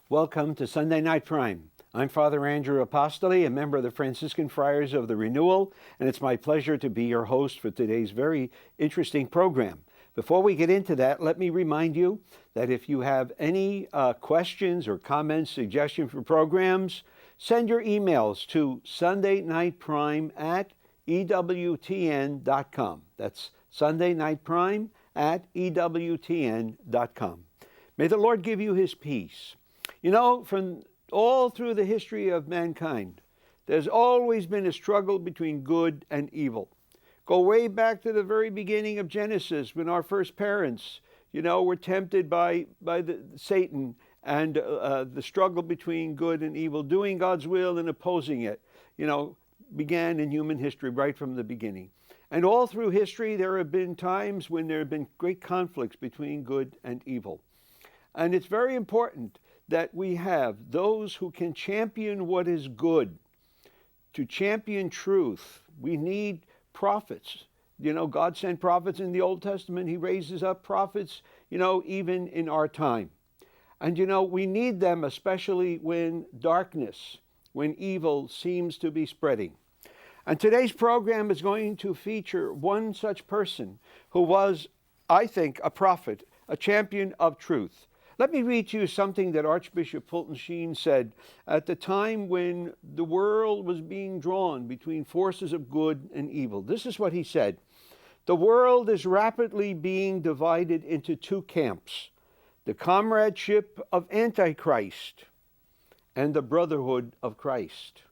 Welcome to Sunday Night Prime. I'm Father Andrew Apostoli, a member of the Franciscan Friars of the Renewal, and it's my pleasure to be your host for today's very interesting program. Before we get into that, let me remind you that if you have any questions or comments, suggestions for programs, send your emails to sundaynightprime@ewtn.com. That's sundaynightprime@ewtn.com. May the Lord give you his peace. You know, from all through the history of mankind, there's always been a struggle between good and evil. Go way back to the very beginning of Genesis when our first parents, were tempted by Satan and the struggle between good and evil, doing God's will and opposing it, began in human history right from the beginning. And all through history, there have been times when there have been great conflicts between good and evil. And it's very important that we have those who can champion what is good. To champion truth, we need prophets. God sent prophets in the Old Testament. He raises up prophets, even in our time. And, we need them especially when darkness, when evil seems to be spreading. And today's program is going to feature one such person who was, I think, a prophet, a champion of truth. Let me read to you something that Archbishop Fulton Sheen said at the time when the world was being drawn between forces of good and evil. This is what he said: "The world is rapidly being divided into two camps, the comradeship of Antichrist and the brotherhood of Christ.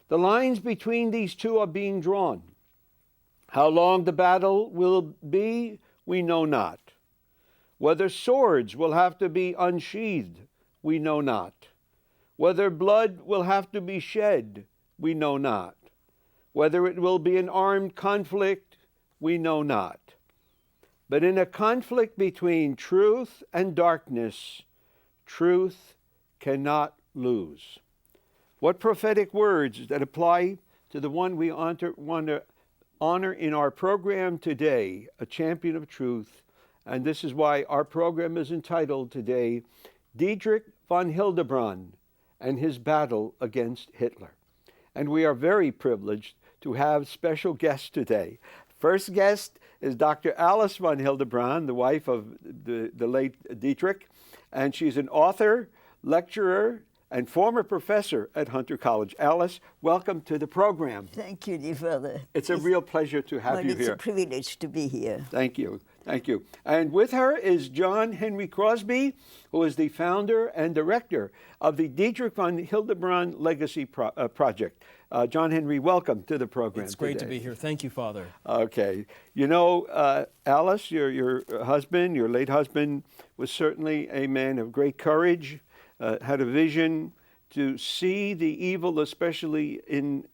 The lines between these two are being drawn. How long the battle will be, we know not. Whether swords will have to be unsheathed, we know not. Whether blood will have to be shed, we know not. Whether it will be an armed conflict, we know not. But in a conflict between truth and darkness, truth cannot lose." What prophetic words that apply to the one we want to honor in our program today, a champion of truth. And this is why our program is entitled today, Dietrich von Hildebrand and His Battle Against Hitler. And we are very privileged to have special guests today. First guest is Dr. Alice von Hildebrand, the wife of the late Dietrich, and she's an author, lecturer, and former professor at Hunter College. Alice, welcome to the program. Thank you, dear Father. It's a real pleasure to have you it's here. It's a privilege to be here. Thank you. Thank you. And with her is John Henry Crosby, who is the founder and director of the Dietrich von Hildebrand Legacy Project. John Henry, welcome to the program. It's great to be here. Thank you, Father. Okay. Alice, your husband, your late husband, was certainly a man of great courage, had a vision to see the evil, especially in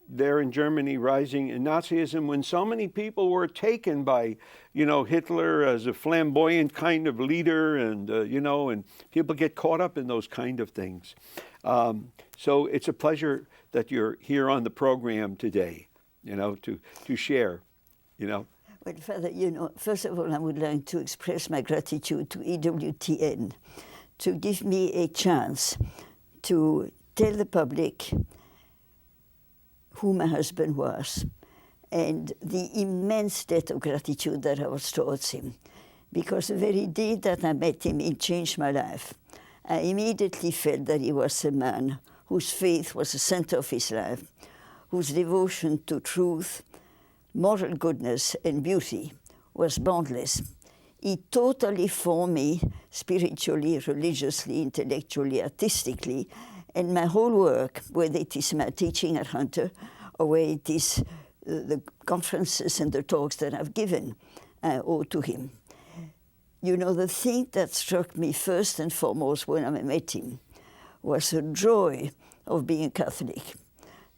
Germany, rising in Nazism, when so many people were taken by, Hitler as a flamboyant kind of leader, and and people get caught up in those kind of things. So it's a pleasure that you're here on the program today, to share, Well, Father, first of all, I would like to express my gratitude to EWTN to give me a chance to tell the public who my husband was and the immense debt of gratitude that I was towards him. Because the very day that I met him, it changed my life. I immediately felt that he was a man whose faith was the center of his life, whose devotion to truth, moral goodness, and beauty was boundless. He totally formed me spiritually, religiously, intellectually, artistically, and my whole work, whether it is my teaching at Hunter or whether it is the conferences and the talks that I've given, I owe to him. The thing that struck me first and foremost when I met him was the joy of being Catholic.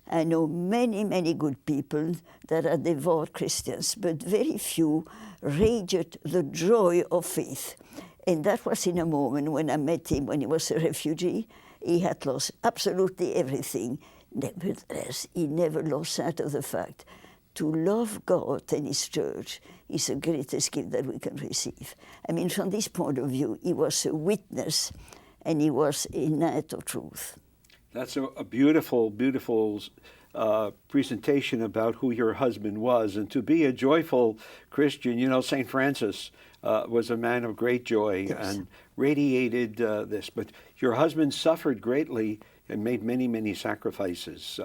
I know many, many good people that are devout Christians, but very few radiate the joy of faith. And that was in a moment when I met him when he was a refugee. He had lost absolutely everything. Nevertheless, he never lost sight of the fact to love God and His church is the greatest gift that we can receive. I mean, from this point of view, he was a witness and he was a knight of truth. That's a beautiful, beautiful presentation about who your husband was. And to be a joyful Christian, you know, St. Francis was a man of great joy and radiated this. But your husband suffered greatly and made many, many sacrifices.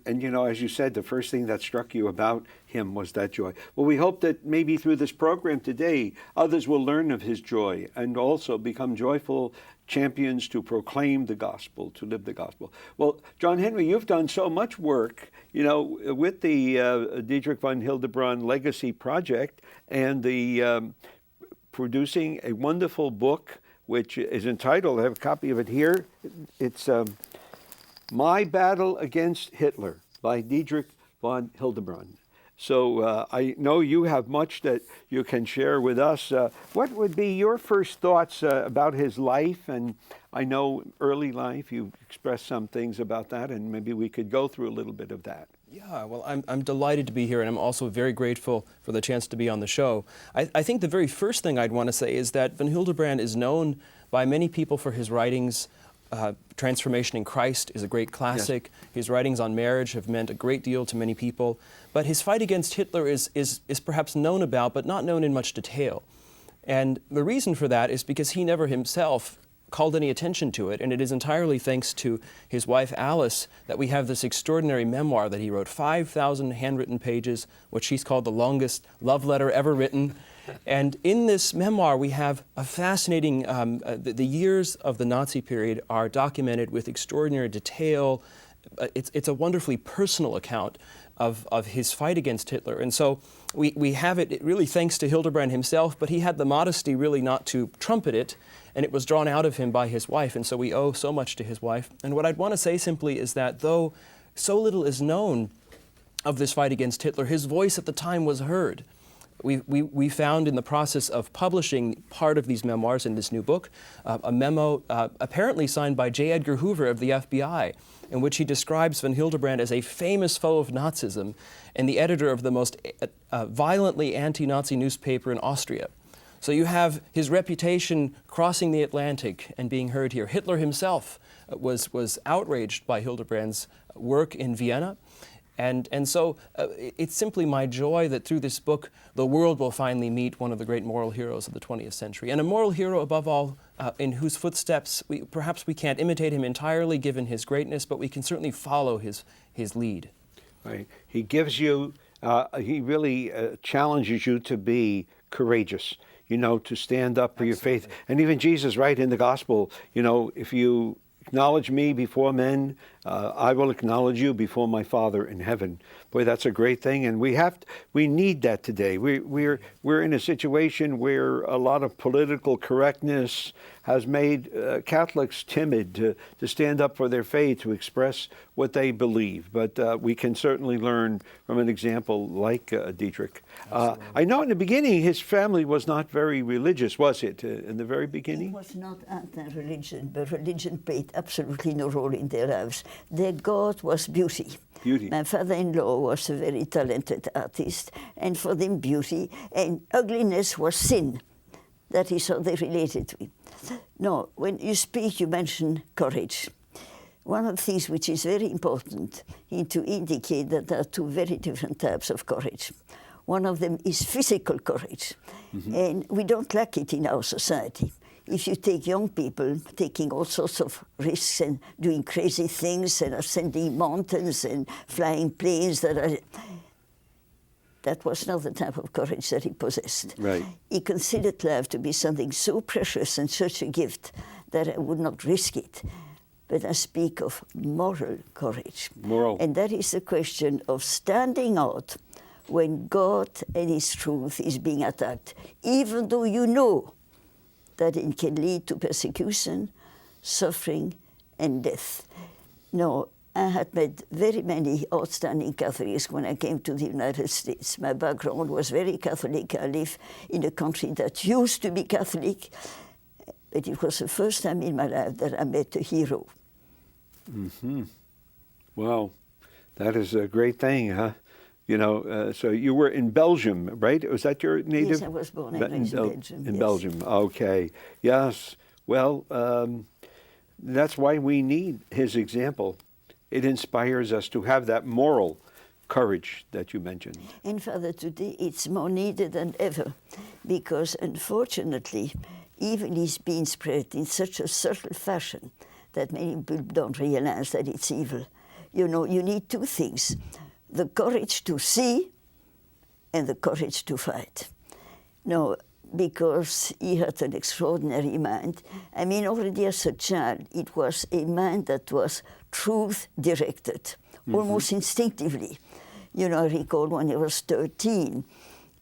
And, you know, as you said, the first thing that struck you about him was that joy. Well, we hope that maybe through this program today, others will learn of his joy and also become joyful champions to proclaim the gospel, to live the gospel. Well, John Henry, you've done so much work, you know, with the Dietrich von Hildebrand Legacy Project and the producing a wonderful book, which is entitled, I have a copy of it here, it's My Battle Against Hitler by Dietrich von Hildebrand. So I know you have much that you can share with us. What would be your first thoughts about his life? And I know early life, you expressed some things about that, and maybe we could go through a little bit of that. Yeah, well, I'm delighted to be here, and I'm also very grateful for the chance to be on the show. I think the very first thing I'd want to say is that von Hildebrand is known by many people for his writings. Transformation in Christ is a great classic. Yes. His writings on marriage have meant a great deal to many people. But his fight against Hitler is perhaps known about, but not known in much detail. And the reason for that is because he never himself called any attention to it, and it is entirely thanks to his wife Alice that we have this extraordinary memoir that he wrote, 5,000 handwritten pages, which she's called the longest love letter ever written. And in this memoir, we have a fascinating, the years of the Nazi period are documented with extraordinary detail. It's a wonderfully personal account of his fight against Hitler. And so we have it really thanks to Hildebrand himself, but he had the modesty really not to trumpet it, and it was drawn out of him by his wife. And so we owe so much to his wife. And what I'd want to say simply is that though so little is known of this fight against Hitler, his voice at the time was heard. We found in the process of publishing part of these memoirs in this new book, a memo apparently signed by J. Edgar Hoover of the FBI, in which he describes von Hildebrand as a famous foe of Nazism and the editor of the most violently anti-Nazi newspaper in Austria. So you have his reputation crossing the Atlantic and being heard here. Hitler himself was outraged by Hildebrand's work in Vienna. And so it's simply my joy that through this book, the world will finally meet one of the great moral heroes of the 20th century. And a moral hero, above all, in whose footsteps perhaps we can't imitate him entirely given his greatness, but we can certainly follow his lead. Right. He gives you, he really challenges you to be courageous, you know, to stand up for your faith. And even Jesus, right, in the gospel, you know, if you acknowledge me before men, I will acknowledge you before my Father in heaven. Boy, that's a great thing, and we need that today. We're in a situation where a lot of political correctness has made Catholics timid to stand up for their faith, to express what they believe. But we can certainly learn from an example like Dietrich. I know in the beginning his family was not very religious, was it, in the very beginning? It was not anti-religion, but religion played absolutely no role in their lives. Their God was beauty. Beauty. My father-in-law was a very talented artist, and for them beauty and ugliness was sin. That is how they related to it. No, when you speak, you mention courage. One of the things which is very important is to indicate that there are two very different types of courage. One of them is physical courage, and we don't lack it in our society. If you take young people taking all sorts of risks and doing crazy things and ascending mountains and flying planes that was not the type of courage that he possessed. Right. He considered life to be something so precious and such a gift that I would not risk it. But I speak of moral courage. Moral. And that is the question of standing out when God and His truth is being attacked, even though you know that it can lead to persecution, suffering, and death. No, I had met very many outstanding Catholics when I came to the United States. My background was very Catholic. I live in a country that used to be Catholic, but it was the first time in my life that I met a hero. Wow, that is a great thing, huh? You know, so you were in Belgium, right? Was that your native? Yes, I was born and raised in Belgium. In yes. Belgium, okay. Yes. Well, that's why we need his example. It inspires us to have that moral courage that you mentioned. And Father, today it's more needed than ever, because unfortunately, evil is being spread in such a subtle fashion that many people don't realize that it's evil. You know, you need two things: the courage to see and the courage to fight. No, because he had an extraordinary mind. I mean, already as a child, it was a mind that was truth-directed, almost instinctively. You know, I recall when he was 13,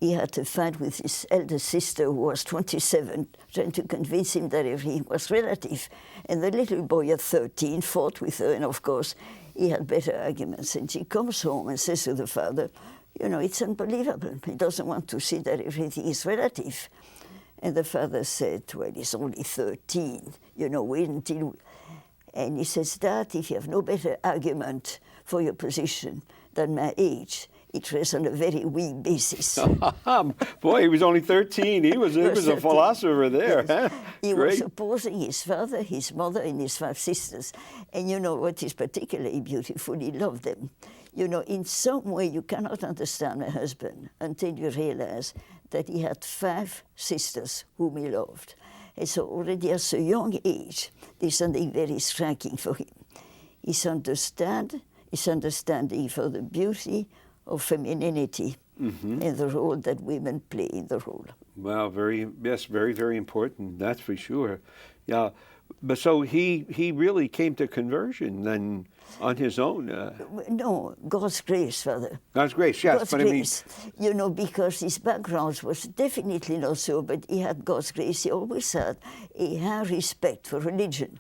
he had a fight with his elder sister, who was 27, trying to convince him that everything was relative. And the little boy at 13 fought with her, and of course, he had better arguments. And she comes home and says to the father, you know, it's unbelievable. He doesn't want to see that everything is relative. And the father said, well, he's only 13, you know, wait until... And he says, Dad, if you have no better argument for your position than my age, it rests on a very weak basis. Boy, he was only 13. He was a 13. philosopher there. Yes. Huh? He Great. was opposing his father, his mother, and his 5 sisters. And you know what is particularly beautiful? He loved them. You know, in some way you cannot understand my husband until you realize that he had 5 sisters whom he loved. And so already at a young age, there's something very striking for him. His understanding for the beauty of femininity and the role that women play in the role. Well, very, very important. That's for sure. Yeah, but so he really came to conversion then on his own. No, God's grace, Father. God's grace, yes. God's but grace. You know, because his background was definitely not so, but he had God's grace. He always had a high respect for religion.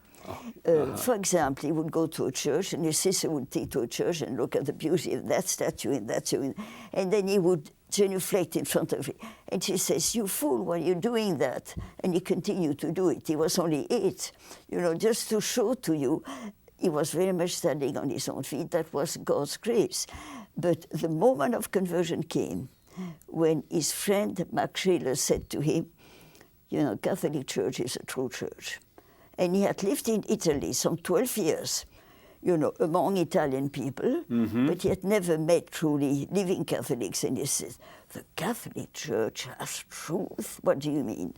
For example, he would go to a church, and his sister would take to a church and look at the beauty of that statue and that statue, and then he would genuflect in front of it. And she says, you fool, why are you doing that? And he continued to do it. He was only 8. You know, just to show to you, he was very much standing on his own feet. That was God's grace. But the moment of conversion came when his friend Max Scheler said to him, you know, Catholic Church is a true church. And he had lived in Italy some 12 years, you know, among Italian people, but he had never met truly living Catholics. And he said, the Catholic Church has truth? What do you mean?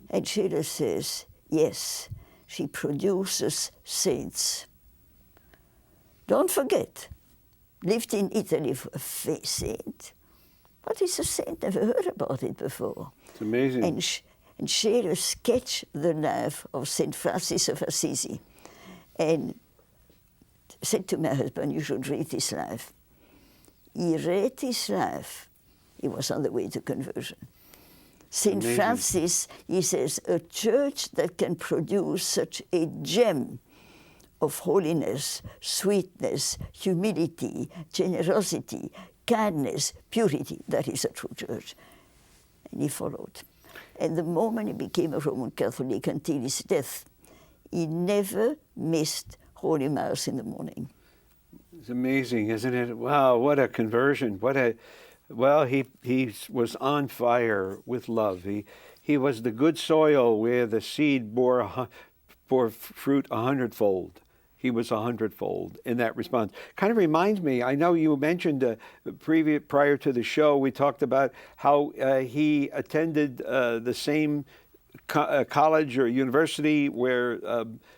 And Scheler says, yes, she produces saints. Don't forget, lived in Italy for a saint. What is a saint? Never heard about it before. It's amazing. And Scheler sketched the life of St. Francis of Assisi and said to my husband, you should read his life. He read his life. He was on the way to conversion. St. Francis, he says, a church that can produce such a gem of holiness, sweetness, humility, generosity, kindness, purity, that is a true church. And he followed. And the moment he became a Roman Catholic until his death, he never missed Holy Mass in the morning. It's amazing, isn't it? Wow, what a conversion. Well, he was on fire with love. He was the good soil where the seed bore fruit 100-fold. He was 100-fold in that response. Kind of reminds me, I know you mentioned prior to the show, we talked about how he attended the same college or university where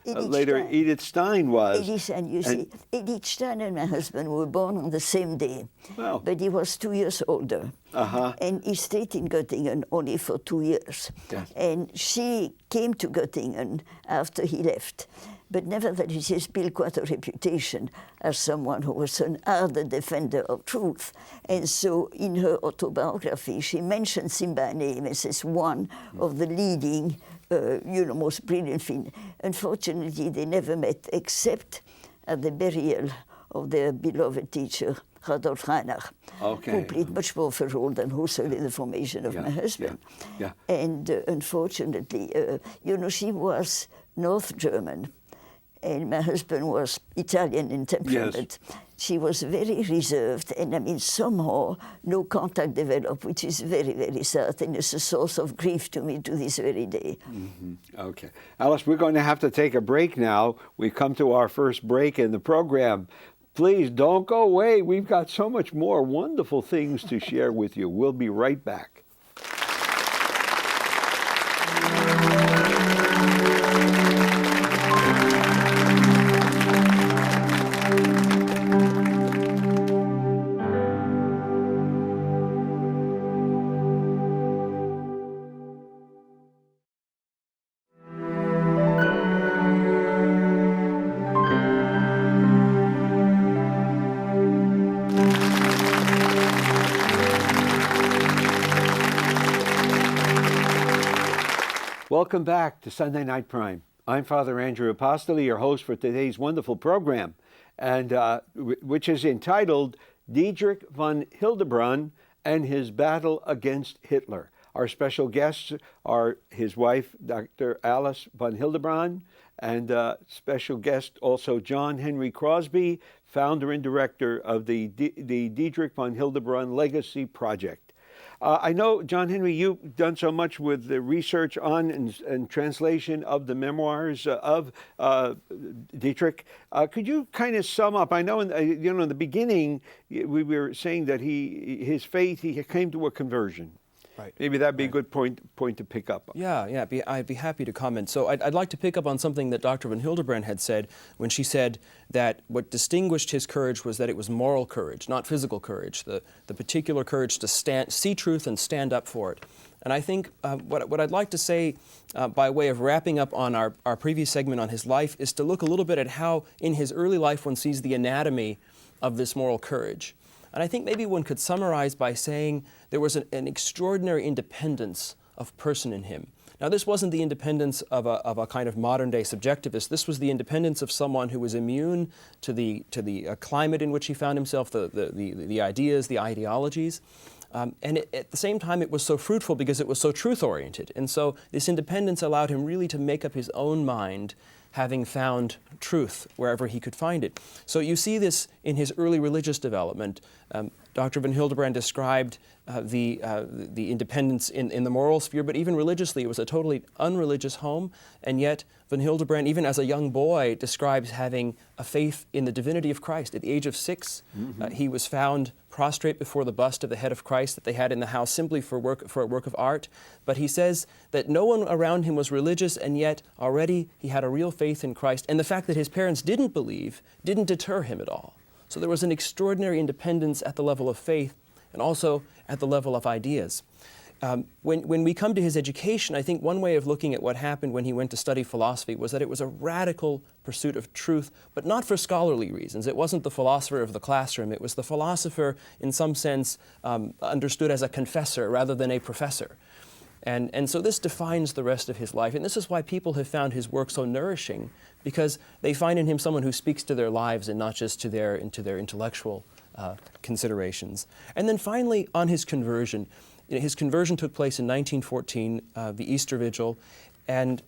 later Edith Stein was. Edith Stein, you see, Edith Stein and my husband were born on the same day, wow. But he was 2 years older. And he stayed in Göttingen only for 2 years. Yes. And she came to Göttingen after he left. But nevertheless, he has built quite a reputation as someone who was an ardent defender of truth. And so in her autobiography, she mentions him by name as one of the leading, most brilliant things. Unfortunately, they never met except at the burial of their beloved teacher, Rudolf Reinach, who played much more of a role than Husserl in the formation of my husband. And unfortunately, she was North German. and my husband was Italian in temperament. She was very reserved, and I mean, somehow no contact developed, which is very, very sad, and it's a source of grief to me to this very day. Okay. Alice, we're going to have to take a break now. We've come to our first break in the program. Please don't go away. We've got so much more wonderful things to share with you. We'll be right back. Welcome back to Sunday Night Prime. I'm Father Andrew Apostoli, your host for today's wonderful program, and which is entitled Dietrich von Hildebrand and His Battle Against Hitler. Our special guests are his wife, Dr. Alice von Hildebrand, and special guest also John Henry Crosby, founder and director of the Dietrich von Hildebrand Legacy Project. I know, John Henry, you've done so much with the research on and translation of the memoirs of Dietrich. Could you kind of sum up? I know, in the beginning, we were saying that his faith, he came to a conversion. Right. Maybe that'd be a good point to pick up on. Yeah, I'd be happy to comment. So I'd like to pick up on something that Dr. von Hildebrand had said when she said that what distinguished his courage was that it was moral courage, not physical courage, the particular courage to see truth and stand up for it. And I think what I'd like to say by way of wrapping up on our previous segment on his life is to look a little bit at how in his early life one sees the anatomy of this moral courage. And I think maybe one could summarize by saying there was an extraordinary independence of person in him. Now, this wasn't the independence of a kind of modern-day subjectivist. This was the independence of someone who was immune to the climate in which he found himself, the ideas, the ideologies. And at the same time, it was so fruitful because it was so truth-oriented. And so this independence allowed him really to make up his own mind, having found truth wherever he could find it. So you see this in his early religious development. Dr. von Hildebrand described the independence in the moral sphere, but even religiously, it was a totally unreligious home. And yet, von Hildebrand, even as a young boy, describes having a faith in the divinity of Christ. At the age of 6, he was found prostrate before the bust of the head of Christ that they had in the house simply for a work of art. But he says that no one around him was religious, and yet already he had a real faith in Christ. And the fact that his parents didn't believe didn't deter him at all. So there was an extraordinary independence at the level of faith and also at the level of ideas. When we come to his education, I think one way of looking at what happened when he went to study philosophy was that it was a radical pursuit of truth, but not for scholarly reasons. It wasn't the philosopher of the classroom. It was the philosopher, in some sense, understood as a confessor rather than a professor. And so this defines the rest of his life. And this is why people have found his work so nourishing, because they find in him someone who speaks to their lives and not just to their intellectual considerations. And then finally, on his conversion. His conversion took place in 1914, the Easter Vigil, and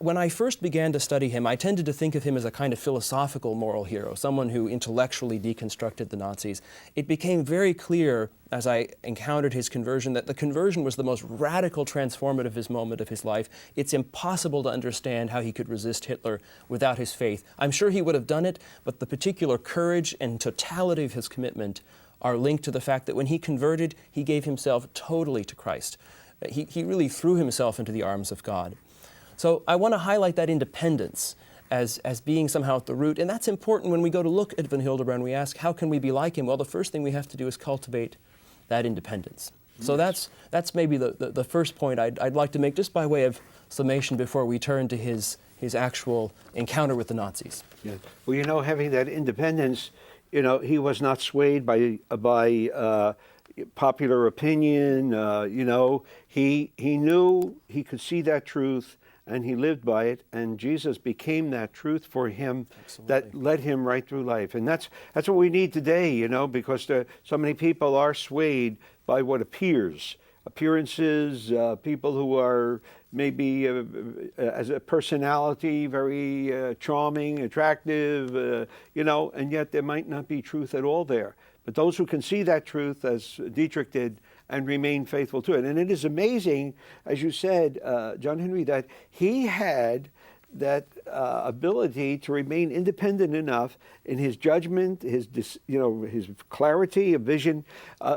when I first began to study him, I tended to think of him as a kind of philosophical moral hero, someone who intellectually deconstructed the Nazis. It became very clear as I encountered his conversion that the conversion was the most radical transformative moment of his life. It's impossible to understand how he could resist Hitler without his faith. I'm sure he would have done it, but the particular courage and totality of his commitment are linked to the fact that when he converted, he gave himself totally to Christ. He really threw himself into the arms of God. So I want to highlight that independence as being somehow at the root, and that's important when we go to look at von Hildebrand. We ask, how can we be like him? Well, the first thing we have to do is cultivate that independence. So that's maybe the first point I'd like to make, just by way of summation before we turn to his actual encounter with the Nazis. Yeah. Well, having that independence, he was not swayed by popular opinion. He knew he could see that truth, and he lived by it, and Jesus became that truth for him. Absolutely. That led him right through life. And that's what we need today, because so many people are swayed by what appearances, people who are, maybe as a personality, very charming, attractive, and yet there might not be truth at all there. But those who can see that truth, as Dietrich did, and remain faithful to it. And it is amazing, as you said, John Henry, that he had that ability to remain independent enough in his judgment, his clarity of vision,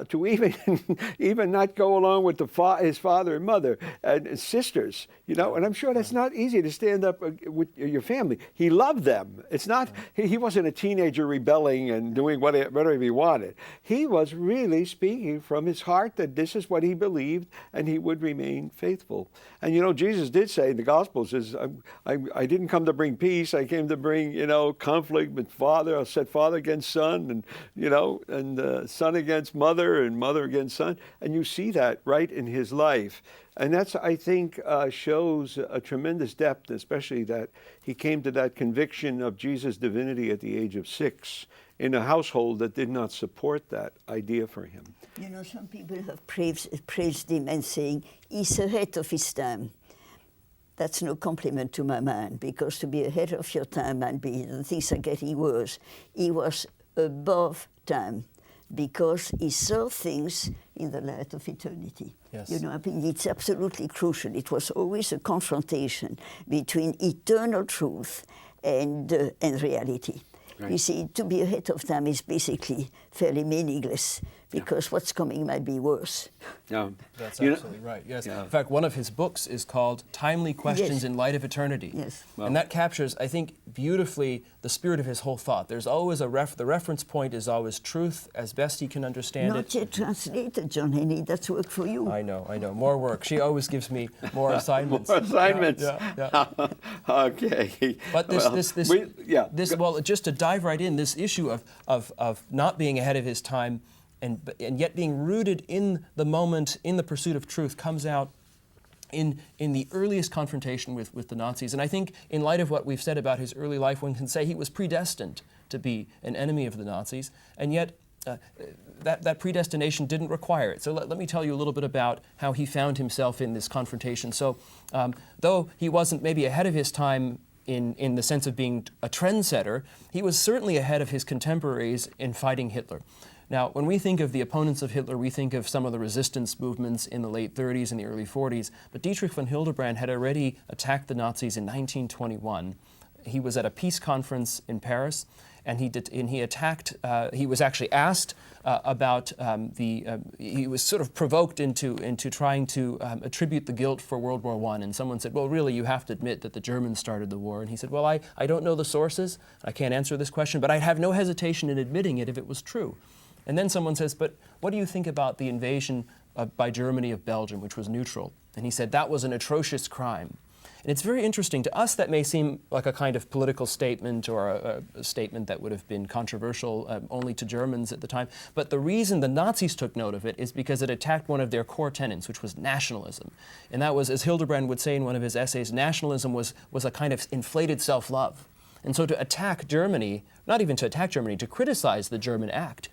to even not go along with his father and mother and his sisters. And I'm sure that's not easy to stand up with your family. He loved them. It's not. He wasn't a teenager rebelling and doing whatever he wanted. He was really speaking from his heart that this is what he believed, and he would remain faithful. And Jesus did say in the Gospels, I didn't come to bring peace. I came to bring, conflict with father. I set father against son, and son against mother, and mother against son. And you see that right in his life. And that's, I think, shows a tremendous depth, especially that he came to that conviction of Jesus' divinity at the age of 6 in a household that did not support that idea for him. Some people have praised him and saying, he's ahead of his time. That's no compliment to my man, because to be ahead of your time and the things are getting worse, he was above time, because he saw things in the light of eternity. Yes. It's absolutely crucial. It was always a confrontation between eternal truth and reality. Right. You see, to be ahead of time is basically fairly meaningless, because what's coming might be worse. Yeah. That's absolutely right, yes. Yeah. In fact, one of his books is called Timely Questions in Light of Eternity. Yes. And that captures, I think, beautifully the spirit of his whole thought. There's always the reference point is always truth as best he can understand it. Not yet translated, John Henry. That's work for you. I know. More work. She always gives me more assignments. More assignments. Yeah. Okay. But just to dive right in, this issue of not being ahead of his time and yet being rooted in the moment, in the pursuit of truth, comes out in the earliest confrontation with the Nazis. And I think in light of what we've said about his early life, one can say he was predestined to be an enemy of the Nazis, and yet that predestination didn't require it. So let me tell you a little bit about how he found himself in this confrontation. So though he wasn't maybe ahead of his time in the sense of being a trendsetter, he was certainly ahead of his contemporaries in fighting Hitler. Now, when we think of the opponents of Hitler, we think of some of the resistance movements in the late 30s and the early 40s, but Dietrich von Hildebrand had already attacked the Nazis in 1921. He was at a peace conference in Paris, and he attacked, he was actually asked about he was sort of provoked into trying to attribute the guilt for World War I, and someone said, well, really, you have to admit that the Germans started the war. And he said, well, I don't know the sources, I can't answer this question, but I'd have no hesitation in admitting it if it was true. And then someone says, but what do you think about the invasion by Germany of Belgium, which was neutral? And he said, that was an atrocious crime. And it's very interesting. To us, that may seem like a kind of political statement or a statement that would have been controversial only to Germans at the time. But the reason the Nazis took note of it is because it attacked one of their core tenets, which was nationalism. And that was, as Hildebrand would say in one of his essays, nationalism was a kind of inflated self-love. And so to attack Germany, not even to attack Germany, to criticize the German act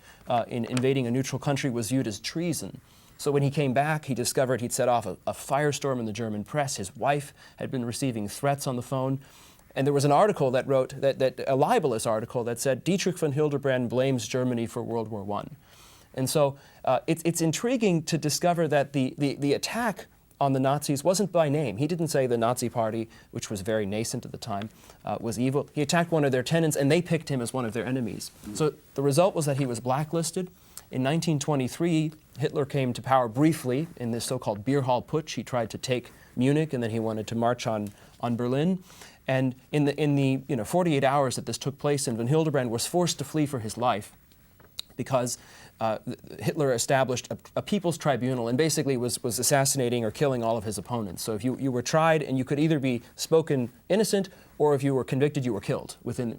in invading a neutral country was viewed as treason. So when he came back, he discovered he'd set off a firestorm in the German press. His wife had been receiving threats on the phone. And there was an article that wrote, a libelous article that said, Dietrich von Hildebrand blames Germany for World War I. And so it's intriguing to discover that the attack on the Nazis wasn't by name. He didn't say the Nazi Party, which was very nascent at the time, was evil. He attacked one of their tenants, and they picked him as one of their enemies. So the result was that he was blacklisted. In 1923, Hitler came to power briefly in this so-called beer hall putsch. He tried to take Munich, and then he wanted to march on Berlin. And in the 48 hours that this took place, and von Hildebrand was forced to flee for his life because Hitler established a people's tribunal and basically was assassinating or killing all of his opponents. So if you were tried, and you could either be spoken innocent, or if you were convicted, you were killed within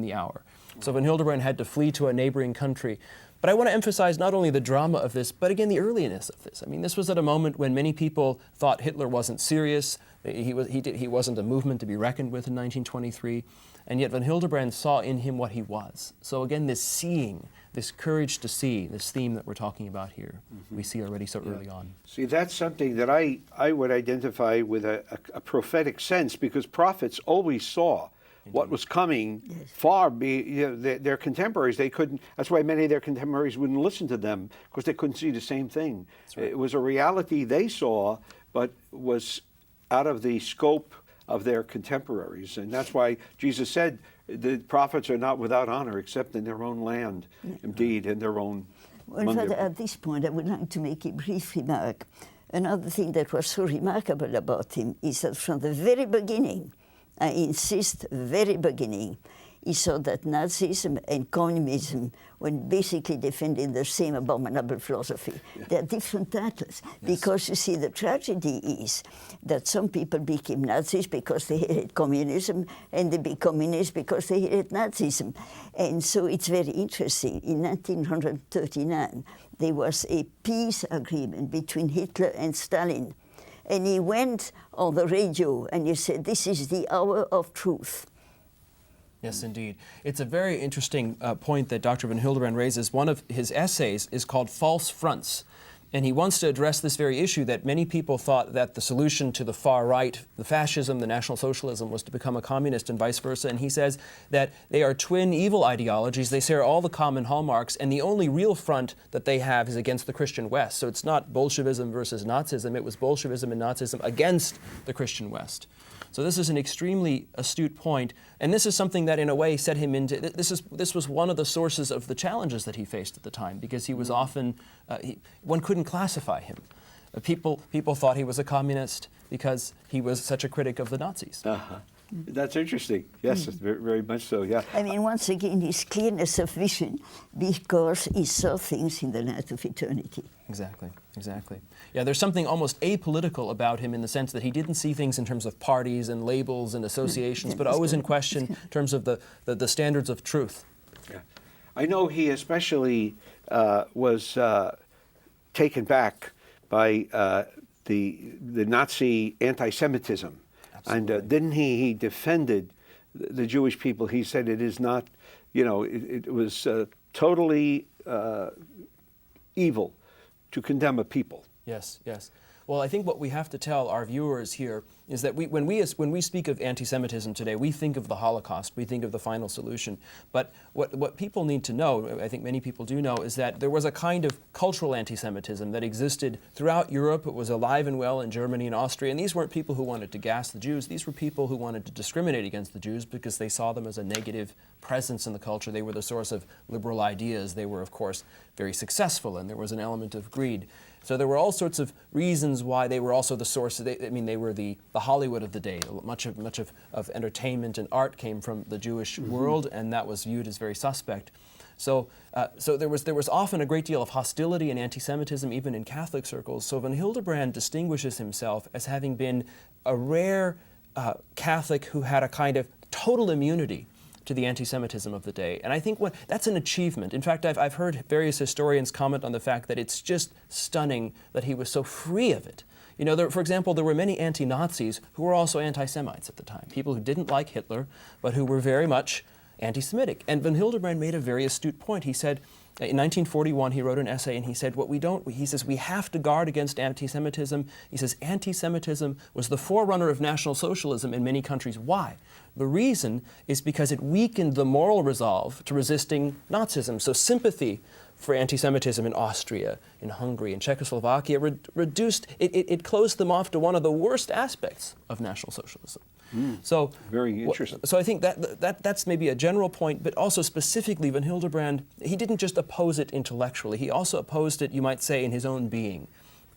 the hour. So von Hildebrand had to flee to a neighboring country. But I want to emphasize not only the drama of this, but again the earliness of this. I mean, this was at a moment when many people thought Hitler wasn't serious. He wasn't a movement to be reckoned with in 1923. and yet von Hildebrand saw in him what he was. So again, this seeing, this courage to see, this theme that we're talking about here, we see already so early on. See, that's something that I would identify with a prophetic sense, because prophets always saw what was coming far their contemporaries. They couldn't. That's why many of their contemporaries wouldn't listen to them, because they couldn't see the same thing. Right. It was a reality they saw, but was out of the scope of their contemporaries. And that's why Jesus said the prophets are not without honor except in their own land, indeed, in their own. Well, Father, at this point, I would like to make a brief remark. Another thing that was so remarkable about him is that from the very beginning, I insist, very beginning, he saw that Nazism and communism were basically defending the same abominable philosophy. They're different titles. Because, you see, the tragedy is that some people became Nazis because they hated communism, and they became communists because they hated Nazism. And so it's very interesting. In 1939, there was a peace agreement between Hitler and Stalin. And he went on the radio and he said, "This is the hour of truth." Yes, indeed. It's a very interesting point that Dr. von Hildebrand raises. One of his essays is called False Fronts, and he wants to address this very issue that many people thought that the solution to the far right, the fascism, the National Socialism, was to become a communist and vice versa. And he says that they are twin evil ideologies. They share all the common hallmarks, and the only real front that they have is against the Christian West. So it's not Bolshevism versus Nazism. It was Bolshevism and Nazism against the Christian West. So this is an extremely astute point, and this is something that in a way set him into, this was one of the sources of the challenges that he faced at the time, because he was often, one couldn't classify him. People thought he was a communist because he was such a critic of the Nazis. That's interesting. Yes, very, very much so, yeah. I mean, once again, his clearness of vision, because he saw things in the light of eternity. Exactly, exactly. Yeah, there's something almost apolitical about him in the sense that he didn't see things in terms of parties and labels and associations, but always in question in terms of the standards of truth. Yeah. I know he especially was taken back by the Nazi anti-Semitism. Absolutely. And didn't he defended the Jewish people. He said it is not, it was totally evil to condemn a people. Yes, yes. Well, I think what we have to tell our viewers here is that when we speak of anti-Semitism today, we think of the Holocaust, we think of the final solution. But what people need to know, I think many people do know, is that there was a kind of cultural anti-Semitism that existed throughout Europe. It was alive and well in Germany and Austria. And these weren't people who wanted to gas the Jews. These were people who wanted to discriminate against the Jews because they saw them as a negative presence in the culture. They were the source of liberal ideas. They were, of course, very successful, and there was an element of greed. So there were all sorts of reasons why they were also the source. They were the Hollywood of the day. Much of entertainment and art came from the Jewish world, and that was viewed as very suspect. So there was often a great deal of hostility and anti-Semitism, even in Catholic circles. So von Hildebrand distinguishes himself as having been a rare Catholic who had a kind of total immunity to the anti-Semitism of the day. And I think that's an achievement. In fact, I've heard various historians comment on the fact that it's just stunning that he was so free of it. For example, there were many anti-Nazis who were also anti-Semites at the time, people who didn't like Hitler, but who were very much anti-Semitic. And von Hildebrand made a very astute point. He said, in 1941, he wrote an essay, and he said, he says, we have to guard against anti-Semitism. He says, anti-Semitism was the forerunner of National Socialism in many countries. Why? The reason is because it weakened the moral resolve to resisting Nazism. So sympathy for anti-Semitism in Austria, in Hungary, in Czechoslovakia reduced, it closed them off to one of the worst aspects of National Socialism. So very interesting. So I think that's maybe a general point, but also specifically von Hildebrand, he didn't just oppose it intellectually, he also opposed it, you might say, in his own being.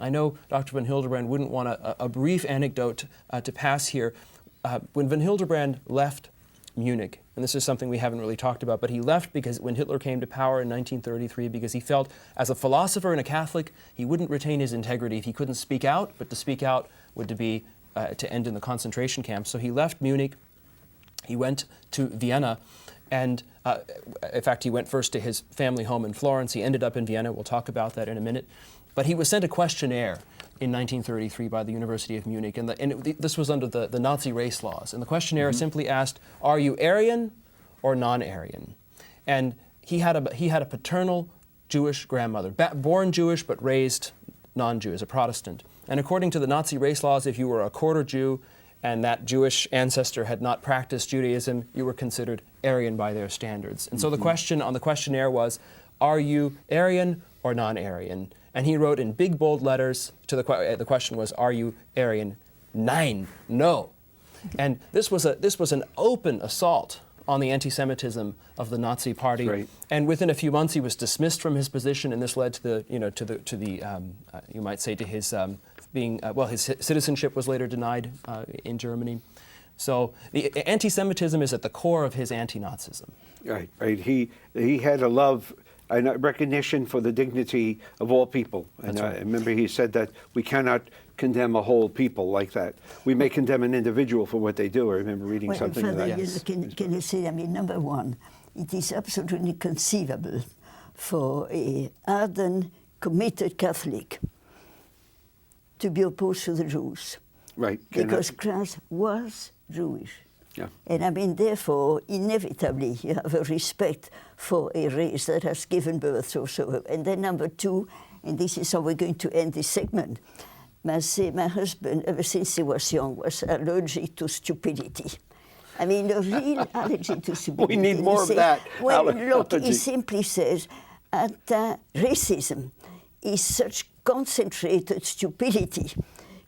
I know Dr. von Hildebrand wouldn't want a brief anecdote to pass here. When von Hildebrand left Munich, and this is something we haven't really talked about, but he left because when Hitler came to power in 1933, because he felt as a philosopher and a Catholic, he wouldn't retain his integrity if he couldn't speak out, but to speak out would be to end in the concentration camp. So he left Munich, he went to Vienna, and in fact, he went first to his family home in Florence. He ended up in Vienna. We'll talk about that in a minute. But he was sent a questionnaire in 1933 by the University of Munich, and this was under the Nazi race laws. And the questionnaire simply asked, "Are you Aryan or non-Aryan?" And he had a paternal Jewish grandmother, born Jewish but raised non-Jew, a Protestant. And according to the Nazi race laws, if you were a quarter Jew and that Jewish ancestor had not practiced Judaism, you were considered Aryan by their standards. And so the question on the questionnaire was, are you Aryan or non-Aryan? And he wrote in big bold letters to the question was, are you Aryan? Nein, no. And this was an open assault on the anti-Semitism of the Nazi Party. Right. And within a few months, he was dismissed from his position, and this led to the, you might say, to his being, his citizenship was later denied in Germany. So the anti-Semitism is at the core of his anti-Nazism. Right, right. He had a love and a recognition for the dignity of all people. And That's right. I remember he said that we cannot condemn a whole people like that. We may condemn an individual for what they do. I remember reading something Father, like that. Yes. Can I say, number one, it is absolutely conceivable for a ardent, committed Catholic to be opposed to the Jews. Right. Because Christ was Jewish. Yeah. And therefore, inevitably, you have a respect for a race that has given birth to so. And then number two, and this is how we're going to end this segment, my husband, ever since he was young, was allergic to stupidity. A real allergy to stupidity. We need more of that. Well, look, allergy. he simply says that racism is such concentrated stupidity.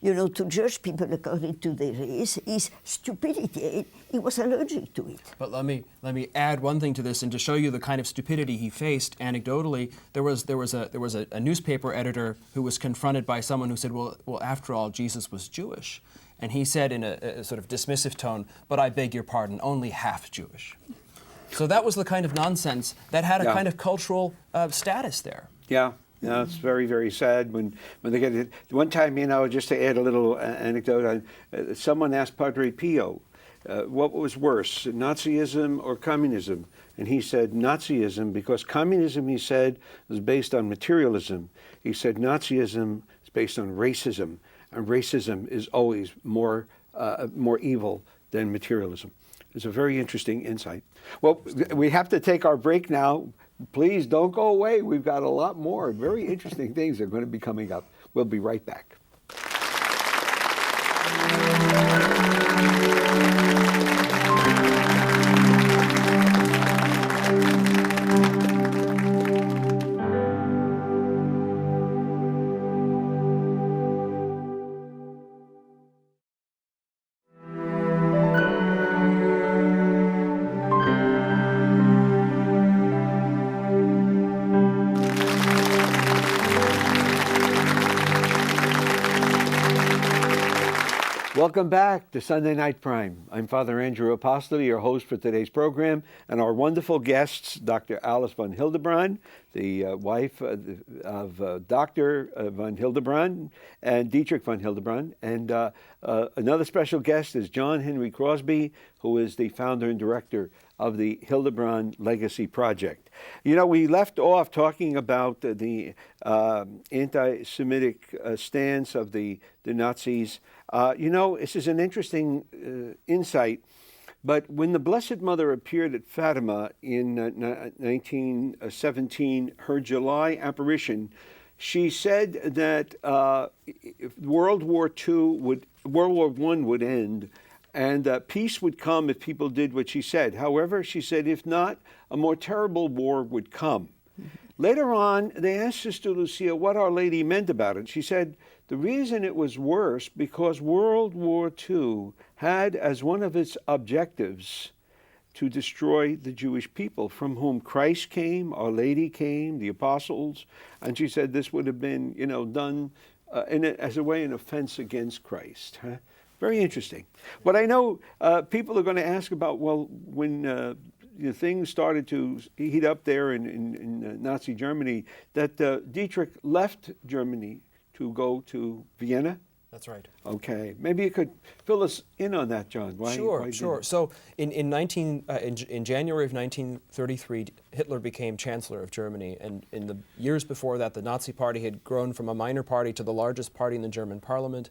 To judge people according to their race is stupidity. He was allergic to it. But let me add one thing to this, and to show you the kind of stupidity he faced. Anecdotally, there was a newspaper editor who was confronted by someone who said, "Well, after all, Jesus was Jewish," and he said in a sort of dismissive tone, "But I beg your pardon, only half Jewish." So that was the kind of nonsense that had a kind of cultural status there. Yeah. No, it's very, very sad when they get it. One time, just to add a little anecdote, someone asked Padre Pio, what was worse, Nazism or communism? And he said Nazism, because communism, he said, was based on materialism. He said Nazism is based on racism, and racism is always more evil than materialism. It's a very interesting insight. Well, we have to take our break now. Please don't go away. We've got a lot more very interesting things that are going to be coming up. We'll be right back. Welcome back to Sunday Night Prime. I'm Father Andrew Apostoli, your host for today's program, and our wonderful guests, Dr. Alice von Hildebrand, the wife of Dr. von Hildebrand, and Dietrich von Hildebrand. And another special guest is John Henry Crosby, who is the founder and director of the Hildebrand Legacy Project. We left off talking about the anti-Semitic stance of the Nazis. This is an interesting insight, but when the Blessed Mother appeared at Fatima in 1917, her July apparition, she said that World War I would end, and peace would come if people did what she said. However, she said, if not, a more terrible war would come. Later on, they asked Sister Lucia what Our Lady meant about it. She said, the reason it was worse because World War II had as one of its objectives to destroy the Jewish people, from whom Christ came, Our Lady came, the apostles, and she said this would have been, done as a way, an offense against Christ. Huh? Very interesting. But I know people are going to ask about, well, when things started to heat up there in Nazi Germany, that Dietrich left Germany to go to Vienna. That's right. Okay, maybe you could fill us in on that, John. Why Sure. did- So in January of 1933, Hitler became Chancellor of Germany, and in the years before that, the Nazi Party had grown from a minor party to the largest party in the German Parliament,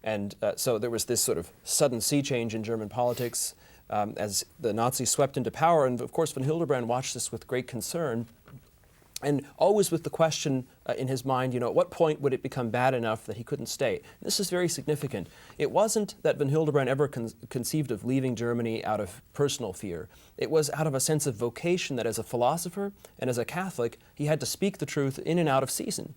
and so there was this sort of sudden sea change in German politics as the Nazis swept into power, and of course von Hildebrand watched this with great concern. And always with the question in his mind, at what point would it become bad enough that he couldn't stay? This is very significant. It wasn't that von Hildebrand ever conceived of leaving Germany out of personal fear. It was out of a sense of vocation that as a philosopher and as a Catholic, he had to speak the truth in and out of season.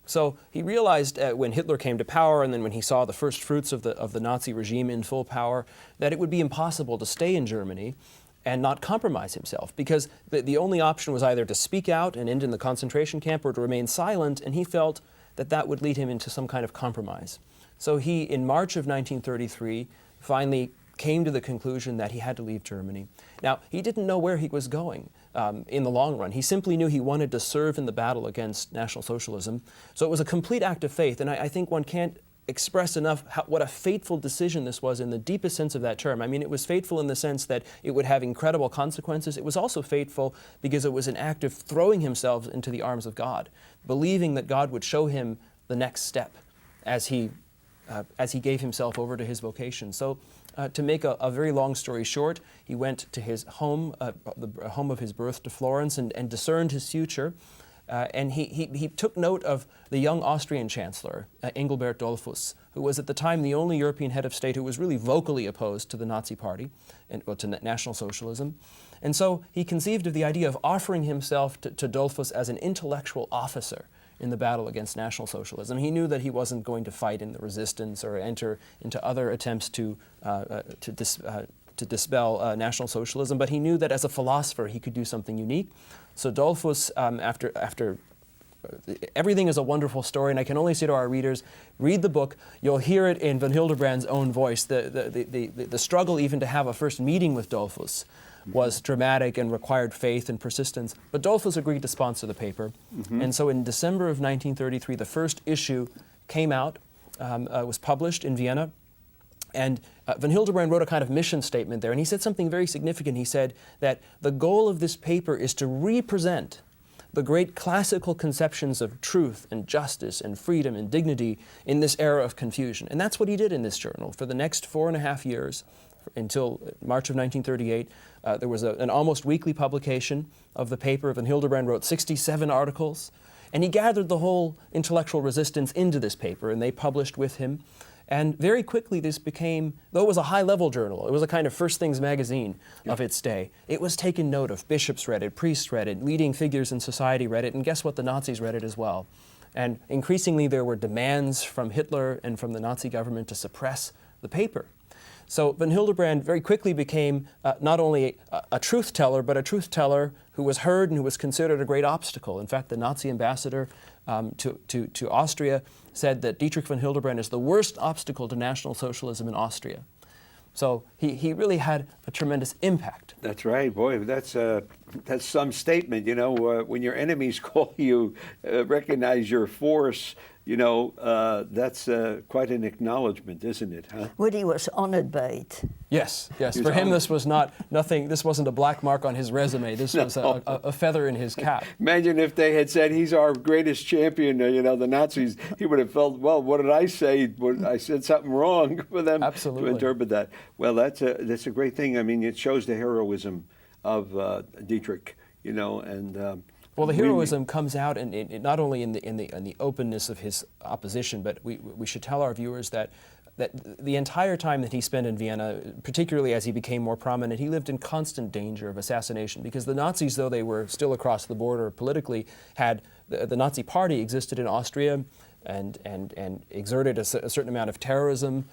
So he realized when Hitler came to power, and then when he saw the first fruits of the Nazi regime in full power, that it would be impossible to stay in Germany and not compromise himself, because the only option was either to speak out and end in the concentration camp or to remain silent, and he felt that that would lead him into some kind of compromise. So he, in March of 1933, finally came to the conclusion that he had to leave Germany. Now, he didn't know where he was going in the long run. He simply knew he wanted to serve in the battle against National Socialism. So it was a complete act of faith, and I think one can't express enough what a fateful decision this was in the deepest sense of that term. I mean, it was fateful in the sense that it would have incredible consequences. It was also fateful because it was an act of throwing himself into the arms of God, believing that God would show him the next step as he gave himself over to his vocation. So to make a very long story short, he went to his home, the home of his birth, to Florence, and discerned his future. And he took note of the young Austrian Chancellor, Engelbert Dollfuss, who was at the time the only European head of state who was really vocally opposed to the Nazi Party and to National Socialism. And so he conceived of the idea of offering himself to Dollfuss as an intellectual officer in the battle against National Socialism. He knew that he wasn't going to fight in the resistance or enter into other attempts to dispel National Socialism, but he knew that as a philosopher he could do something unique. So Dollfuss, after everything is a wonderful story, and I can only say to our readers, read the book. You'll hear it in von Hildebrand's own voice. The struggle even to have a first meeting with Dollfuss was dramatic and required faith and persistence. But Dollfuss agreed to sponsor the paper. And so in December of 1933, the first issue came out, was published in Vienna. And von Hildebrand wrote a kind of mission statement there, and he said something very significant. He said that the goal of this paper is to represent the great classical conceptions of truth and justice and freedom and dignity in this era of confusion. And that's what he did in this journal. For the next 4.5 years, until March of 1938, there was an almost weekly publication of the paper. Von Hildebrand wrote 67 articles, and he gathered the whole intellectual resistance into this paper, and they published with him. And very quickly this became, though it was a high-level journal, it was a kind of First Things magazine of its day, it was taken note of. Bishops read it, priests read it, leading figures in society read it, and guess what? The Nazis read it as well. And increasingly there were demands from Hitler and from the Nazi government to suppress the paper. So von Hildebrand very quickly became not only a truth teller, but a truth teller who was heard and who was considered a great obstacle. In fact, the Nazi ambassador to Austria said that Dietrich von Hildebrand is the worst obstacle to National Socialism in Austria. So he really had a tremendous impact. That's right, boy. That's some statement. When your enemies call you, recognize your force. That's quite an acknowledgement, isn't it? Huh? Well, he was honored by it. Yes. For him, this was nothing. This wasn't a black mark on his resume. This was a feather in his cap. Imagine if they had said he's our greatest champion. The Nazis. He would have felt, well, what did I say? I said something wrong for them Absolutely. to interpret that. Well, that's a great thing. I mean, it shows the heroism of Dietrich. Well, the heroism comes out in not only in the openness of his opposition, but we should tell our viewers that the entire time that he spent in Vienna, particularly as he became more prominent, he lived in constant danger of assassination, because the Nazis, though they were still across the border politically, had the Nazi Party existed in Austria and exerted a certain amount of terrorism.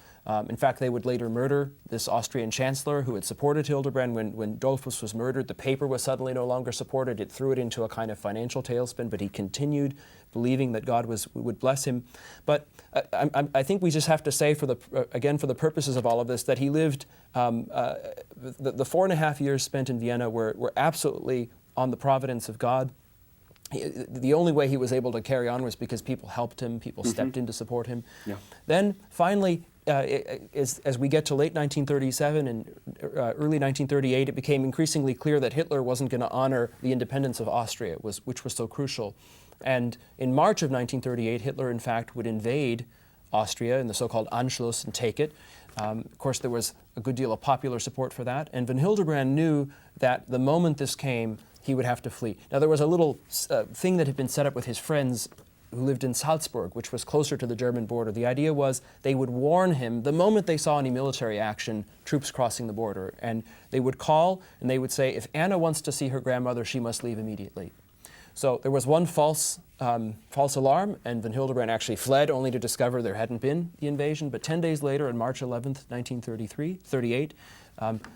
In fact, they would later murder this Austrian chancellor who had supported Hildebrand. When Dollfuss was murdered, the paper was suddenly no longer supported. It threw it into a kind of financial tailspin, but he continued believing that God would bless him. But I think we just have to say, for the purposes of all of this, that he lived, the 4.5 years spent in Vienna were absolutely on the providence of God. the only way he was able to carry on was because people helped him, people stepped in to support him. Yeah. Then finally, as we get to late 1937 and early 1938, it became increasingly clear that Hitler wasn't going to honor the independence of Austria, which was so crucial. And in March of 1938, Hitler, in fact, would invade Austria in the so-called Anschluss and take it. Of course, there was a good deal of popular support for that, and von Hildebrand knew that the moment this came, he would have to flee. Now, there was a little thing that had been set up with his friends who lived in Salzburg, which was closer to the German border. The idea was they would warn him the moment they saw any military action, troops crossing the border, and they would call and they would say, if Anna wants to see her grandmother, she must leave immediately. So there was one false alarm, and von Hildebrand actually fled only to discover there hadn't been the invasion. But 10 days later, on March 11th, 1938,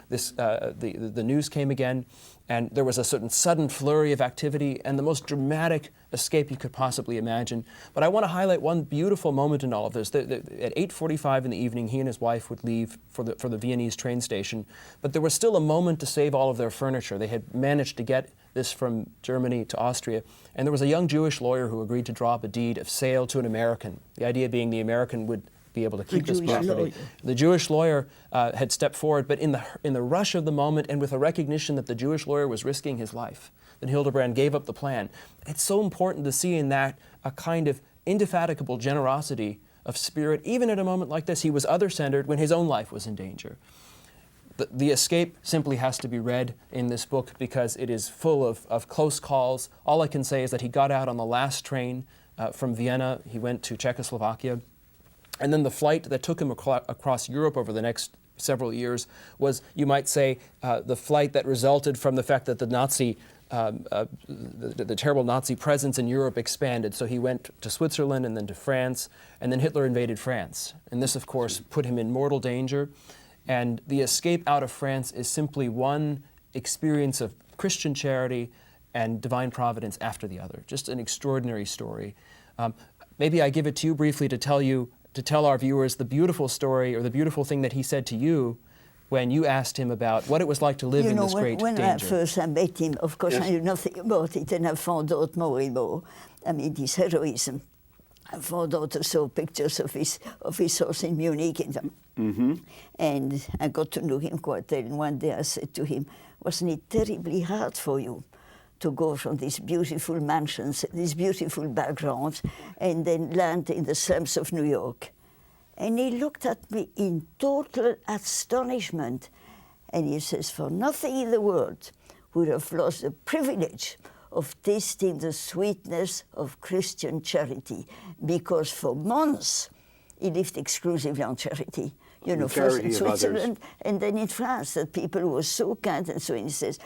the news came again, and there was a certain sudden flurry of activity and the most dramatic escape you could possibly imagine. But I want to highlight one beautiful moment in all of this. At 8:45 in the evening, he and his wife would leave for the Viennese train station, but there was still a moment to save all of their furniture. They had managed to get this from Germany to Austria, and there was a young Jewish lawyer who agreed to draw up a deed of sale to an American, the idea being the American would be able to keep this property. The Jewish lawyer had stepped forward, but in the rush of the moment and with a recognition that the Jewish lawyer was risking his life, then Hildebrand gave up the plan. It's so important to see in that a kind of indefatigable generosity of spirit, even at a moment like this. He was other-centered when his own life was in danger. The escape simply has to be read in this book because it is full of close calls. All I can say is that he got out on the last train from Vienna. He went to Czechoslovakia. And then the flight that took him across Europe over the next several years was, you might say, the flight that resulted from the fact that the terrible Nazi presence in Europe expanded. So he went to Switzerland and then to France, and then Hitler invaded France. And this, of course, put him in mortal danger. And the escape out of France is simply one experience of Christian charity and divine providence after the other. Just an extraordinary story. Maybe I give it to you briefly to tell our viewers the beautiful story or the beautiful thing that he said to you when you asked him about what it was like to live in this great danger. When first I met him, of course, I knew nothing about it, and I found out more and more. I mean, his heroism. I found out also pictures of his house in Munich, and I got to know him quite well. And one day I said to him, "Wasn't it terribly hard for you to go from these beautiful mansions, these beautiful backgrounds, and then land in the slums of New York?" And he looked at me in total astonishment, and he says, "For nothing in the world would have lost the privilege of tasting the sweetness of Christian charity, because for months he lived exclusively on charity. You know, first in Switzerland and then in France, that people were so kind and so on." He says,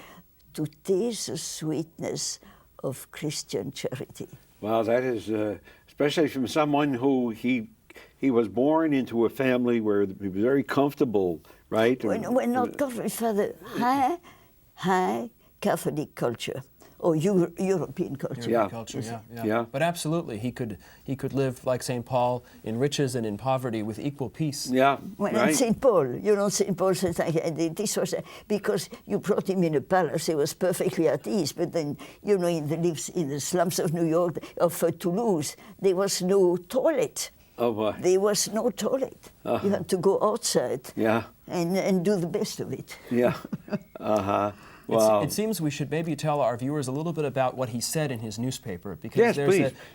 "To taste the sweetness of Christian charity." Well, that is, especially from someone who he was born into a family where he was very comfortable, right? We're not Catholic, Father. High Catholic culture. Or European culture. European culture, yeah. But absolutely, he could live like St. Paul in riches and in poverty with equal peace. Yeah, Well, right. and St. Paul, St. Paul says, this was because you brought him in a palace, he was perfectly at ease, but then, in the slums of New York, of Toulouse, there was no toilet. Oh, boy. There was no toilet. You had to go outside and do the best of it. Yeah. Wow. It seems we should maybe tell our viewers a little bit about what he said in his newspaper, because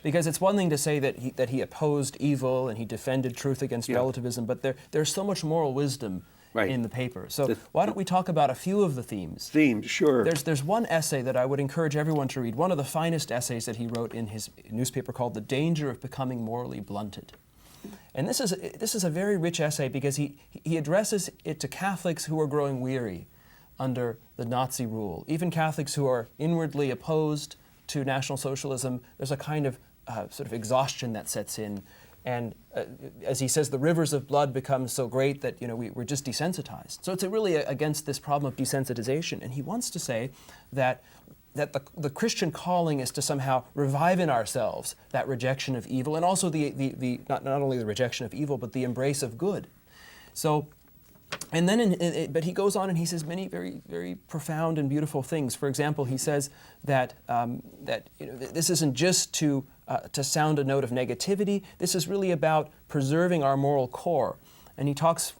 because it's one thing to say that he opposed evil and he defended truth against relativism, but there's so much moral wisdom in the paper. So why don't we talk about a few of the themes? Themes, sure. There's one essay that I would encourage everyone to read, one of the finest essays that he wrote in his newspaper, called "The Danger of Becoming Morally Blunted." And this is a very rich essay because he addresses it to Catholics who are growing weary under the Nazi rule. Even Catholics who are inwardly opposed to National Socialism, there's a kind of sort of exhaustion that sets in. And as he says, the rivers of blood become so great that we're just desensitized. So it's really against this problem of desensitization. And he wants to say that the Christian calling is to somehow revive in ourselves that rejection of evil, and also the not only the rejection of evil, but the embrace of good. So And then, but he goes on and he says many very, very profound and beautiful things. For example, he says that this isn't just to sound a note of negativity. This is really about preserving our moral core. And he talks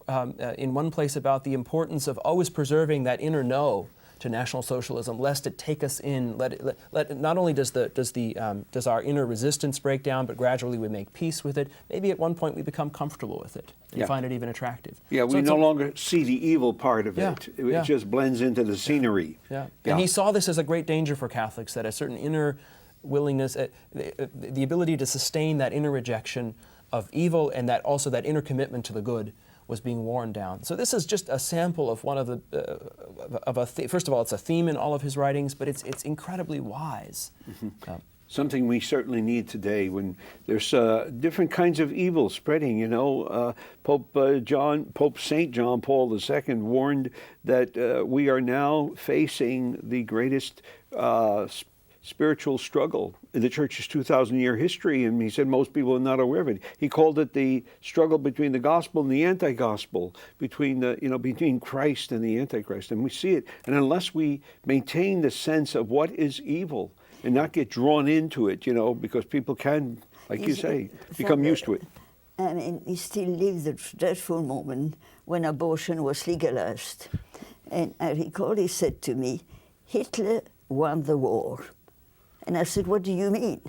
in one place about the importance of always preserving that inner no to National Socialism, lest it take us in. Not only does our inner resistance break down, but gradually we make peace with it. Maybe at one point we become comfortable with it and find it even attractive. Yeah, we no longer see the evil part of Yeah, it. It just blends into the scenery. Yeah. And he saw this as a great danger for Catholics, that a certain inner willingness, the ability to sustain that inner rejection of evil, and that also that inner commitment to the good was being worn down. So this is just a sample of one of the, first of all, it's a theme in all of his writings, but it's incredibly wise. Mm-hmm. Something we certainly need today when there's different kinds of evil spreading. You know, Pope St. John Paul II warned that we are now facing the greatest spiritual struggle in the Church's 2,000-year history, and he said most people are not aware of it. He called it the struggle between the gospel and the anti-gospel, between Christ and the Antichrist, and we see it. And unless we maintain the sense of what is evil and not get drawn into it, because people can, like you say, become used to it. I mean, he still lived the dreadful moment when abortion was legalized. And I recall he said to me, Hitler won the war. And I said, what do you mean?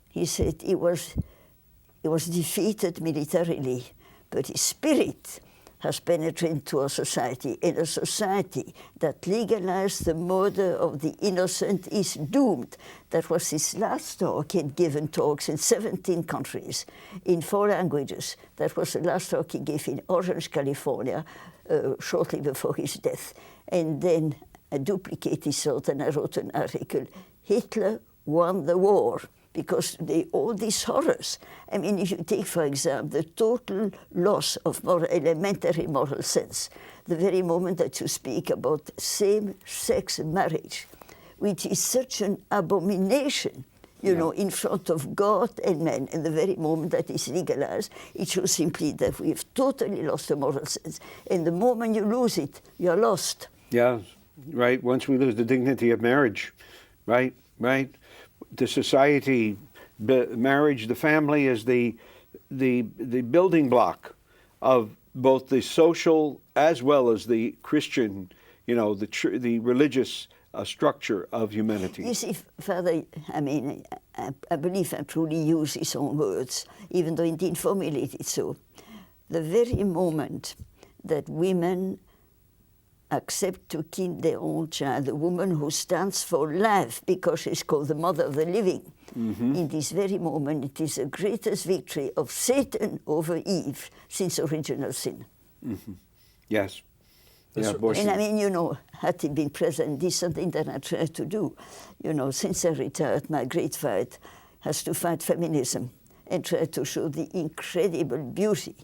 He said, he was defeated militarily, but his spirit has penetrated into our society. And a society that legalized the murder of the innocent is doomed. That was his last talk. He had given talks in 17 countries, in 4 languages. That was the last talk he gave in Orange, California, shortly before his death. And then I duplicated his thought and I wrote an article. Hitler won the war because all these horrors. I mean, if you take, for example, the total loss of elementary moral sense, the very moment that you speak about same-sex marriage, which is such an abomination, in front of God and man, and the very moment that is legalized, it shows simply that we have totally lost the moral sense. And the moment you lose it, you're lost. Yeah, right. Once we lose the dignity of marriage, right. The society, marriage, the family is the building block of both the social as well as the Christian, the religious structure of humanity. You see, Father, I mean, I believe I truly use his own words, even though he didn't formulate it so. The very moment that women accept to kill their own child, the woman who stands for life because she's called the mother of the living. Mm-hmm. In this very moment, it is the greatest victory of Satan over Eve since original sin. Mm-hmm. Yes. Yeah, and I mean, had he been present, this is something that I try to do. Since I retired, my great fight has to fight feminism and try to show the incredible beauty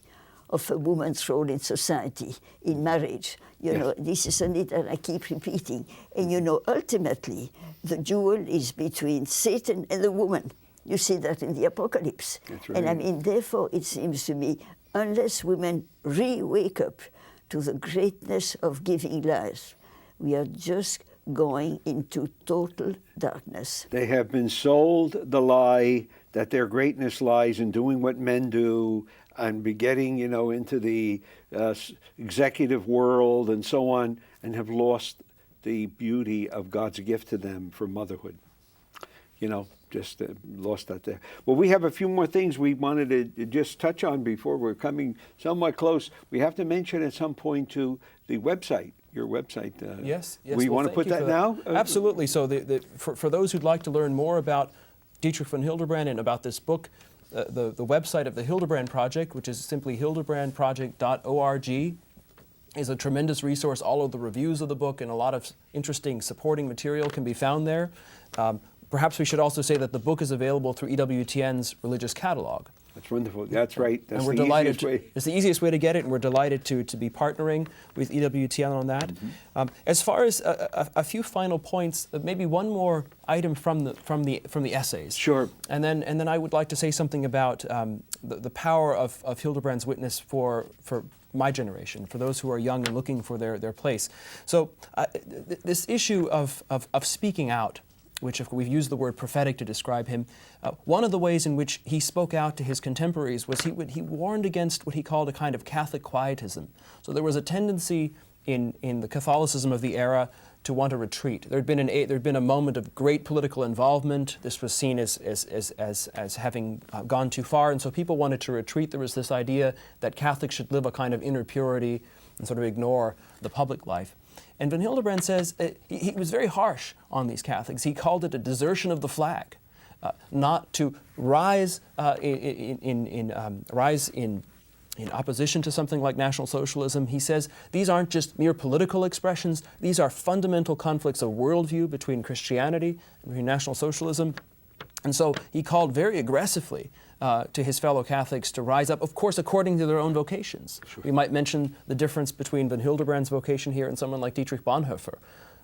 of a woman's role in society, in marriage. This is something that I keep repeating. And ultimately, the duel is between Satan and the woman. You see that in the Apocalypse. That's right. And I mean, therefore, it seems to me, unless women wake up to the greatness of giving life, we are just going into total darkness. They have been sold the lie that their greatness lies in doing what men do and be getting, into the executive world and so on, and have lost the beauty of God's gift to them for motherhood. Just lost that there. Well, we have a few more things we wanted to just touch on before we're coming somewhat close. We have to mention at some point to the website, your website. Yes. We want to put that now? Absolutely. So for those who'd like to learn more about Dietrich von Hildebrand and about this book, the website of the Hildebrand Project, which is simply hildebrandproject.org, is a tremendous resource. All of the reviews of the book and a lot of interesting supporting material can be found there. Perhaps we should also say that the book is available through EWTN's religious catalog. That's wonderful. That's right. That's and we're the delighted. easiest way. It's the easiest way to get it, and we're delighted to be partnering with EWTN on that. As far as a few final points, maybe one more item from the essays. Sure. And then I would like to say something about the power of Hildebrand's witness for my generation, for those who are young and looking for their place. So this issue of speaking out, which if we've used the word prophetic to describe him, one of the ways in which he spoke out to his contemporaries was he warned against what he called a kind of Catholic quietism. So there was a tendency in the Catholicism of the era to want to retreat. There'd been a moment of great political involvement. This was seen as having gone too far, and so people wanted to retreat. There was this idea that Catholics should live a kind of inner purity and sort of ignore the public life. And Van Hildebrand says he was very harsh on these Catholics. He called it a desertion of the flag, not to rise in opposition to something like National Socialism. He says these aren't just mere political expressions. These are fundamental conflicts of worldview between Christianity and between National Socialism. And so he called very aggressively to his fellow Catholics to rise up, of course, according to their own vocations. Sure. We might mention the difference between Van Hildebrand's vocation here and someone like Dietrich Bonhoeffer,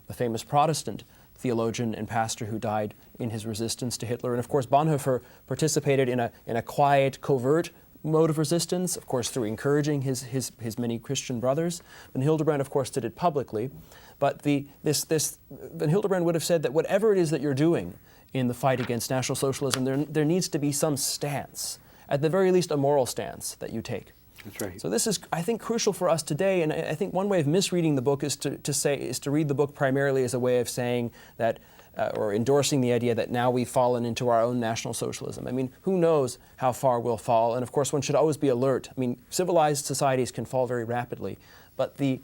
the famous Protestant theologian and pastor who died in his resistance to Hitler. And of course, Bonhoeffer participated in a quiet, covert mode of resistance, of course, through encouraging his many Christian brothers. Van Hildebrand, of course, did it publicly. But Van Hildebrand would have said that whatever it is that you're doing in the fight against National Socialism, there needs to be some stance, at the very least a moral stance that you take. That's right. So this is, I think, crucial for us today, and I think one way of misreading the book is to read the book primarily as a way of saying that, or endorsing the idea that now we've fallen into our own National Socialism. I mean, who knows how far we'll fall? And of course, one should always be alert. I mean, civilized societies can fall very rapidly, but I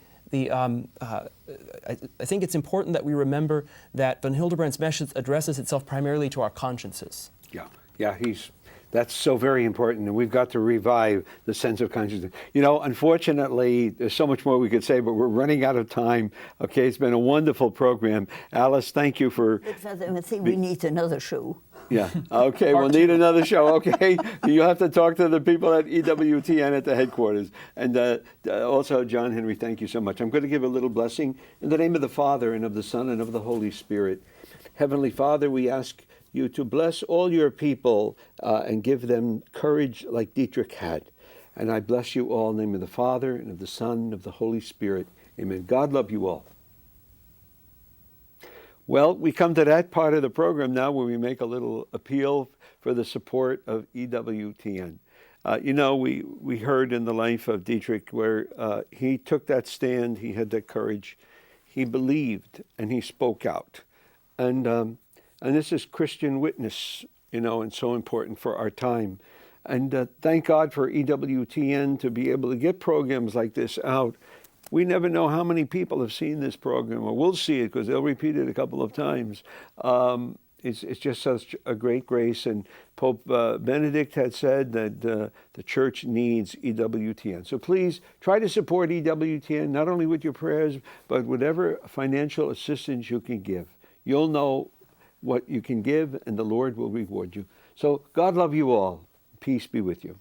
think it's important that we remember that Van Hildebrand's message addresses itself primarily to our consciences. Yeah, that's so very important, and we've got to revive the sense of consciousness. You know, unfortunately, there's so much more we could say, but we're running out of time. Okay, it's been a wonderful program. Alice, thank you for... But Father, I think we need another show. Yeah, okay, we'll need another show, okay? You have to talk to the people at EWTN at the headquarters. And also, John Henry, thank you so much. I'm going to give a little blessing in the name of the Father, and of the Son, and of the Holy Spirit. Heavenly Father, we ask you to bless all your people and give them courage like Dietrich had. And I bless you all in the name of the Father, and of the Son, and of the Holy Spirit. Amen. God love you all. Well, we come to that part of the program now where we make a little appeal for the support of EWTN. You know, we heard in the life of Dietrich where he took that stand, he had that courage, he believed, and he spoke out. And this is Christian witness, you know, and so important for our time. And thank God for EWTN to be able to get programs like this out. We never know how many people have seen this program, or will see it because they'll repeat it a couple of times. It's just such a great grace. And Pope Benedict had said that the church needs EWTN. So please try to support EWTN, not only with your prayers, but whatever financial assistance you can give. You'll know what you can give, and the Lord will reward you. So God love you all. Peace be with you.